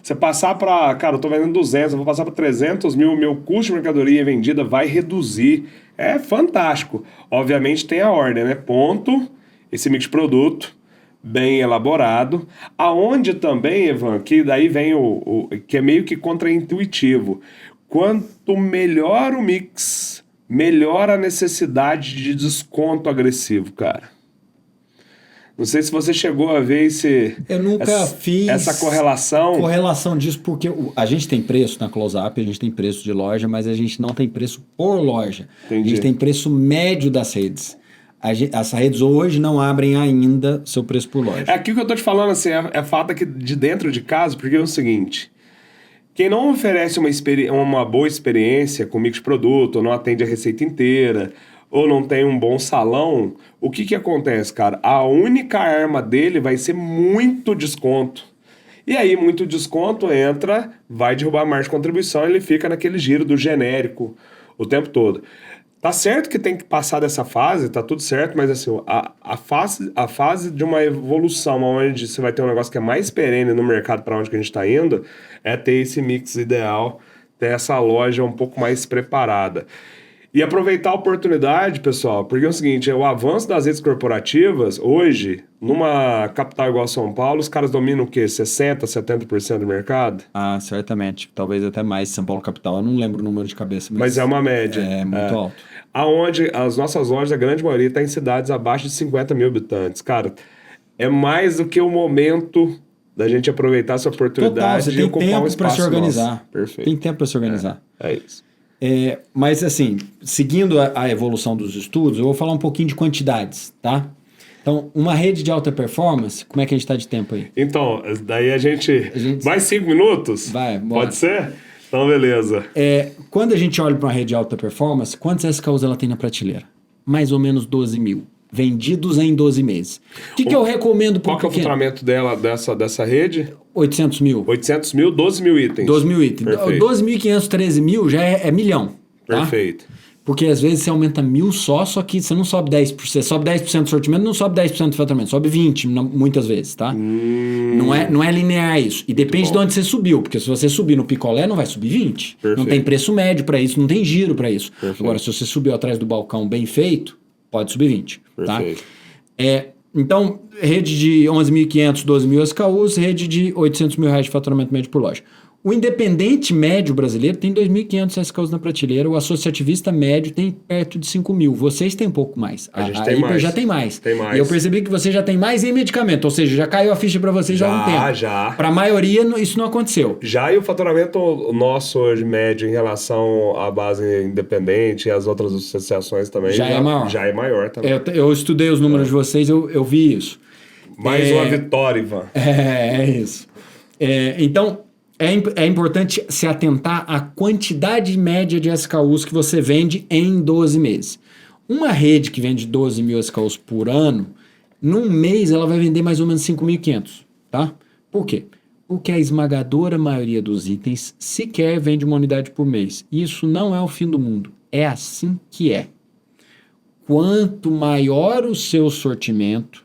Você passar para... Cara, eu estou vendendo 200, eu vou passar para 300 mil, meu custo de mercadoria vendida vai reduzir. É fantástico. Obviamente tem a ordem, né? Ponto, esse mix de produto, bem elaborado. Aonde também, Evan, que daí vem que é meio que contraintuitivo. Quanto melhor o mix, melhor a necessidade de desconto agressivo, cara. Não sei se você chegou a ver Eu nunca fiz essa correlação. Correlação disso, porque a gente tem preço na Close-Up, a gente tem preço de loja, mas a gente não tem preço por loja. Entendi. A gente tem preço médio das redes. As redes hoje não abrem ainda seu preço por loja. É aquilo que eu tô te falando, assim, é fato aqui de dentro de casa, porque é o seguinte... Quem não oferece uma boa experiência com mix de produto, ou não atende a receita inteira, ou não tem um bom salão, o que acontece, cara? A única arma dele vai ser muito desconto. E aí, muito desconto entra, vai derrubar a margem de contribuição, ele fica naquele giro do genérico o tempo todo. Tá certo que tem que passar dessa fase, tá tudo certo, mas assim, a fase de uma evolução onde você vai ter um negócio que é mais perene no mercado para onde que a gente está indo, é ter esse mix ideal, ter essa loja um pouco mais preparada. E aproveitar a oportunidade, pessoal, porque é o seguinte, o avanço das redes corporativas, hoje, numa capital igual a São Paulo, os caras dominam o quê? 60%, 70% do mercado? Ah, certamente. Talvez até mais. São Paulo capital, eu não lembro o número de cabeça. Mas é uma média. É muito alto. Aonde as nossas lojas, a grande maioria, está em cidades abaixo de 50 mil habitantes. Cara, é mais do que o momento da gente aproveitar essa oportunidade e ocupar um espaço. Tem tempo para se organizar. Nosso. Perfeito. Tem tempo para se organizar. É isso. Mas assim, seguindo a evolução dos estudos, eu vou falar um pouquinho de quantidades, tá? Então, uma rede de alta performance, como é que a gente está de tempo aí? Então, daí a gente... Mais 5 minutos? Vai, bora. Pode ser? Então, beleza. Quando a gente olha para uma rede de alta performance, quantos SKUs ela tem na prateleira? Mais ou menos 12 mil. Vendidos em 12 meses. O que eu recomendo para o Qual que é o faturamento dessa rede? 800 mil. 800 mil, 12 mil itens. 12 mil itens. 12.500, 13 mil já é milhão. Tá? Perfeito. Porque às vezes você aumenta 1.000 só que você não sobe 10%. Você sobe 10% do sortimento, não sobe 10% do faturamento. Sobe 20% muitas vezes, tá? Não é linear isso. E depende de onde você subiu. Porque se você subir no picolé, não vai subir 20%. Perfeito. Não tem preço médio para isso, não tem giro para isso. Perfeito. Agora, se você subiu atrás do balcão bem feito, pode subir 20%. Perfeito. Tá? Então, rede de 11.500, 12 mil SKUs, rede de 800 mil reais de faturamento médio por loja. O independente médio brasileiro tem 2.500 SKUs na prateleira, o associativista médio tem perto de 5 mil. Vocês têm um pouco mais. A gente tem mais. Já tem mais. Tem mais. E eu percebi que você já tem mais em medicamento, ou seja, já caiu a ficha para vocês já há um tempo. Já. Para a maioria, isso não aconteceu. Já, e o faturamento nosso hoje médio em relação à base independente e as outras associações também já é maior. Já é maior também. Eu estudei os números de vocês, eu vi isso. Mais uma vitória, Ivan. É isso. Então... É importante se atentar à quantidade média de SKUs que você vende em 12 meses. Uma rede que vende 12 mil SKUs por ano, num mês ela vai vender mais ou menos 5.500, tá? Por quê? Porque a esmagadora maioria dos itens sequer vende uma unidade por mês. Isso não é o fim do mundo. É assim que é. Quanto maior o seu sortimento,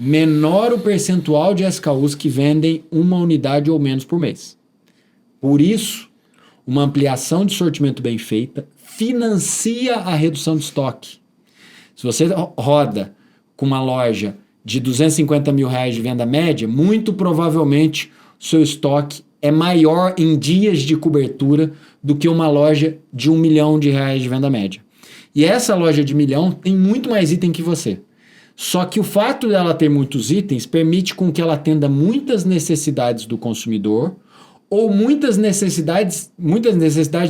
menor o percentual de SKUs que vendem uma unidade ou menos por mês. Por isso, uma ampliação de sortimento bem feita financia a redução de estoque. Se você roda com uma loja de 250 mil reais de venda média, muito provavelmente o seu estoque é maior em dias de cobertura do que uma loja de 1 milhão de reais de venda média. E essa loja de 1 milhão tem muito mais item que você. Só que o fato dela ter muitos itens permite com que ela atenda muitas necessidades do consumidor, ou muitas necessidades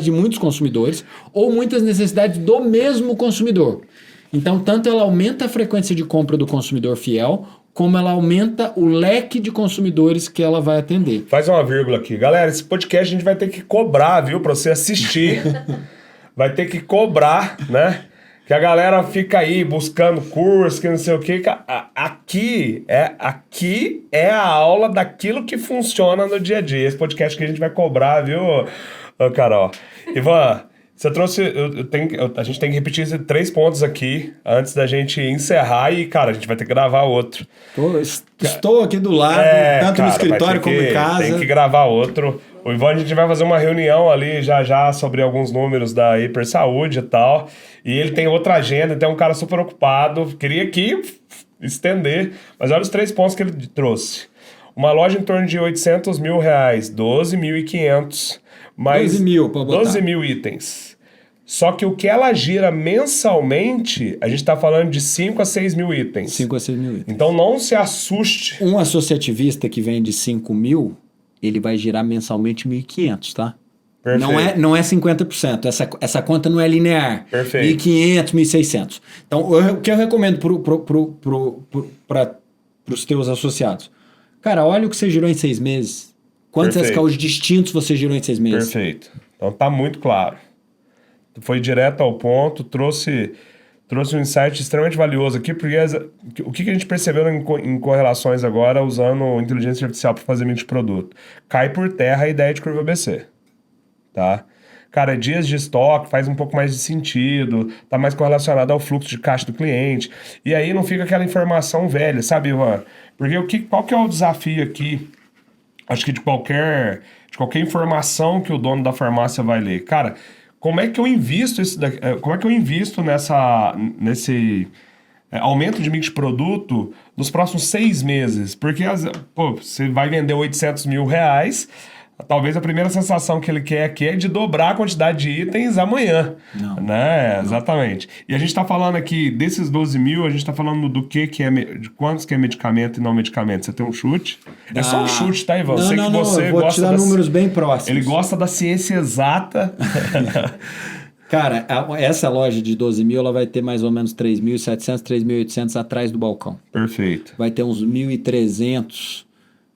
de muitos consumidores, ou muitas necessidades do mesmo consumidor. Então, tanto ela aumenta a frequência de compra do consumidor fiel, como ela aumenta o leque de consumidores que ela vai atender. Faz uma vírgula aqui. Galera, esse podcast a gente vai ter que cobrar, viu? Para você assistir. Vai ter que cobrar, né? Que a galera fica aí buscando curso, que não sei o quê. Aqui é a aula daquilo que funciona no dia a dia. Esse podcast que a gente vai cobrar, viu, Carol? Ivan, você trouxe... a gente tem que repetir esses 3 pontos aqui antes da gente encerrar e, cara, a gente vai ter que gravar outro. Estou aqui do lado, tanto no escritório como em casa. Tem que gravar outro. O Ivan, a gente vai fazer uma reunião ali já sobre alguns números da Hipersaúde e tal. E ele tem outra agenda, então é um cara super ocupado. Queria aqui estender, mas olha os 3 pontos que ele trouxe. Uma loja em torno de 800 mil reais, 12.500, mais 12 mil, pra botar. 12 mil itens. Só que o que ela gira mensalmente, a gente está falando de 5 a 6 mil itens. 5 a 6 mil itens. Então não se assuste. Um associativista que vende 5 mil, ele vai girar mensalmente 1.500, tá? Perfeito. Não é 50%. Essa conta não é linear. Perfeito. 1.500, 1.600. Então, o que eu recomendo para os teus associados? Cara, olha o que você girou em 6 meses. Quantos SKUs distintos você girou em 6 meses? Perfeito. Então tá muito claro. Foi direto ao ponto, trouxe um insight extremamente valioso aqui, porque o que a gente percebeu em correlações agora usando inteligência artificial para fazer mix de produto? Cai por terra a ideia de curva ABC. Tá? Cara, dias de estoque faz um pouco mais de sentido, tá mais correlacionado ao fluxo de caixa do cliente, e aí não fica aquela informação velha, sabe, Ivan? Porque qual que é o desafio aqui, acho que de qualquer informação que o dono da farmácia vai ler? Cara, como é que eu invisto nesse aumento de mix de produto nos próximos 6 meses? Porque você vai vender 800 mil reais, talvez a primeira sensação que ele quer aqui é de dobrar a quantidade de itens amanhã. Não. Né? Não. Exatamente. E a gente está falando aqui, desses 12 mil, a gente está falando do que é, de quantos que é medicamento e não medicamento. Você tem um chute? É só um chute, tá, Ivan? Não, eu vou te dar números bem próximos. Ele gosta da ciência exata. Cara, essa loja de 12 mil, ela vai ter mais ou menos 3.700, 3.800 atrás do balcão. Perfeito. Vai ter uns 1.300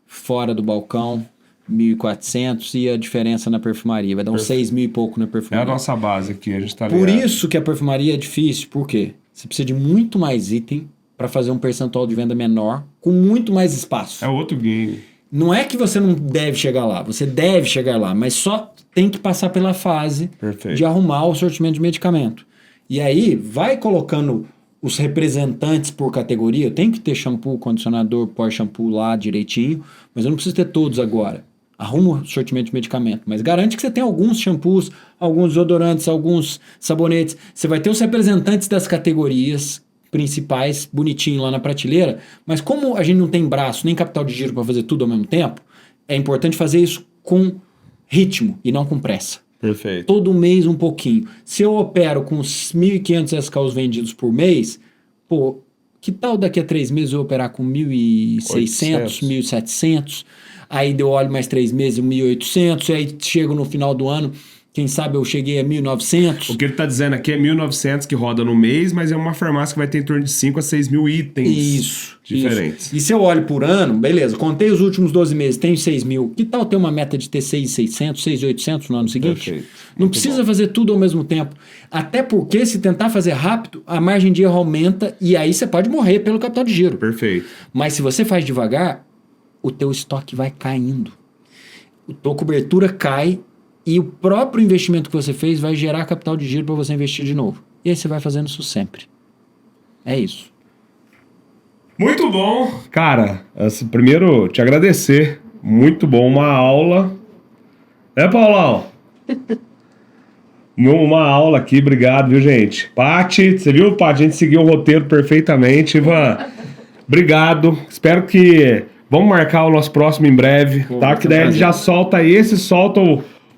fora do balcão, 1.400 e a diferença na perfumaria. Vai dar uns 6 mil e pouco na É perfumaria. a nossa base aqui, a gente tá Por ligado. isso que a perfumaria é difícil. Por quê? Você precisa de muito mais item para fazer um percentual de venda menor, com muito mais espaço. É outro game. Não é que você não deve chegar lá, você deve chegar lá, mas só tem que passar pela fase Perfeito. de arrumar o sortimento de medicamento. E aí, vai colocando os representantes por categoria. Eu tenho que ter shampoo, condicionador, pós-shampoo lá direitinho, mas eu não preciso ter todos agora. Arruma o sortimento de medicamento, mas garante que você tem alguns shampoos, alguns desodorantes, alguns sabonetes. Você vai ter os representantes das categorias principais, bonitinho lá na prateleira, mas como a gente não tem braço nem capital de giro para fazer tudo ao mesmo tempo, é importante fazer isso com ritmo e não com pressa. Perfeito. Todo mês um pouquinho. Se eu opero com 1.500 SKUs vendidos por mês, pô, que tal daqui a 3 meses eu operar com 1.600, 1.700? Aí eu olho mais 3 meses, 1.800, e aí chego no final do ano, quem sabe eu cheguei a 1.900. O que ele está dizendo aqui é 1.900 que roda no mês, mas é uma farmácia que vai ter em torno de 5 a 6 mil itens diferentes. Isso. E se eu olho por ano, beleza, contei os últimos 12 meses, tenho 6 mil. Que tal ter uma meta de ter 6.600, 6.800 no ano seguinte? Perfeito. Não precisa fazer tudo ao mesmo tempo. Até porque se tentar fazer rápido, a margem de erro aumenta e aí você pode morrer pelo capital de giro. Perfeito. Mas se você faz devagar, o teu estoque vai caindo. A tua cobertura cai e o próprio investimento que você fez vai gerar capital de giro para você investir de novo. E aí você vai fazendo isso sempre. É isso. Muito bom. Cara, primeiro te agradecer. Muito bom, uma aula. Paulão? Uma aula aqui, obrigado, viu, gente? Paty, você viu, Paty? A gente seguiu o roteiro perfeitamente. Ivan, obrigado. Espero que... Vamos marcar o nosso próximo em breve, tá? Que daí ele já solta esse, solta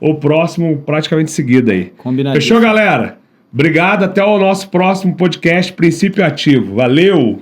o próximo praticamente em seguida aí. Combinado. Fechou, galera? Obrigado, até o nosso próximo podcast Princípio Ativo. Valeu!